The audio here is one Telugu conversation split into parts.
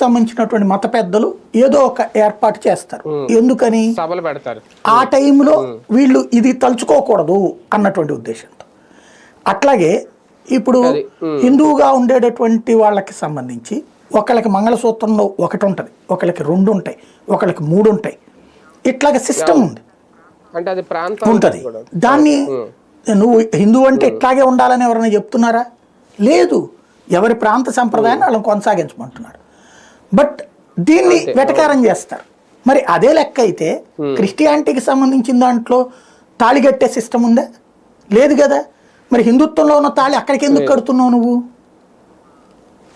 సంబంధించినటువంటి మత పెద్దలు ఏదో ఒక ఏర్పాటు చేస్తారు. ఎందుకని? సభలు పెడతారు. ఆ టైంలో వీళ్ళు ఇది తలుచుకోకూడదు అన్నటువంటి ఉద్దేశంతో. అట్లాగే ఇప్పుడు హిందువుగా ఉండేటటువంటి వాళ్ళకి సంబంధించి ఒకళ్ళకి మంగళసూత్రంలో ఒకటి ఉంటుంది, ఒకళ్ళకి 2 ఉంటాయి, ఒకళ్ళకి 3 ఉంటాయి. ఇట్లాగ సిస్టమ్ ఉంది, అంటే అది ప్రాంతం ఉంటుంది. దాన్ని నువ్వు హిందువు అంటే ఇట్లాగే ఉండాలని ఎవరైనా చెప్తున్నారా? లేదు, ఎవరి ప్రాంత సంప్రదాయాన్ని వాళ్ళని కొనసాగించమంటున్నాడు. బట్ దీన్ని వెటకారం చేస్తారు. మరి అదే లెక్క అయితే క్రిస్టియానిటీకి సంబంధించిన దాంట్లో తాళి కట్టే సిస్టమ్ ఉందా? లేదు కదా. మరి హిందుత్వంలో ఉన్న తాళి అక్కడికి ఎందుకు కడుతున్నావు నువ్వు?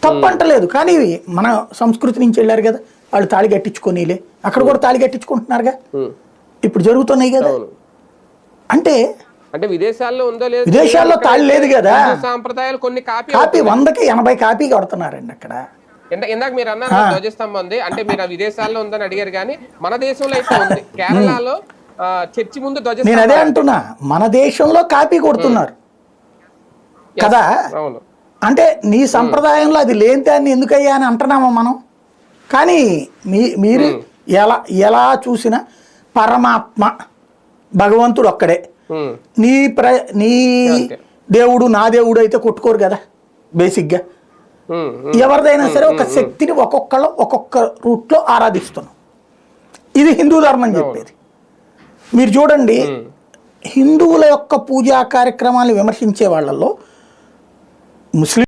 తప్పంటలేదు, కానీ మన సంస్కృతి నుంచి వెళ్ళారు కదా వాళ్ళు, తాళి కట్టించుకోనీలే. అక్కడ కూడా తాళి కట్టించుకుంటున్నారుగా, ఇప్పుడు జరుగుతున్నాయి కదా. అంటే విదేశాల్లో ఉందో లేదు, విదేశాల్లో తాళి లేదు కదా. సాంప్రదాయాలు కొన్ని కాపీ 100కి 80 కాపీ కడుతున్నారండి అక్కడ. ఇందాక మీరు అన్నారు ధ్వజస్తంభం ఉంది అంటే, మీరు ఆ విదేశాల్లో ఉందని అడిగారు, కానీ మన దేశంలో అయితే ఉంది. కేరళలో చర్చి ముందు ధ్వజస్తంభం. నేను అదే అంటున్నా, మన దేశంలో కాపీ కొడుతున్నారు కదా. అంటే నీ సంప్రదాయంలో అది లేని దాన్ని ఎందుకయ్యా అని అంటున్నామా మనం. కానీ మీరు ఎలా చూసినా పరమాత్మ భగవంతుడు ఒక్కడే. నీ దేవుడు నా దేవుడు అయితే కొట్టుకోరు కదా బేసిక్గా. ఎవరిదైనా సరే ఒక శక్తిని ఒక్కొక్కళ్ళు ఒక్కొక్క రూట్లో ఆరాధిస్తున్నాం. ఇది హిందూ ధర్మం చెప్పేది. మీరు చూడండి, హిందువుల యొక్క పూజా కార్యక్రమాలు విమర్శించే వాళ్ళల్లో ముస్లిం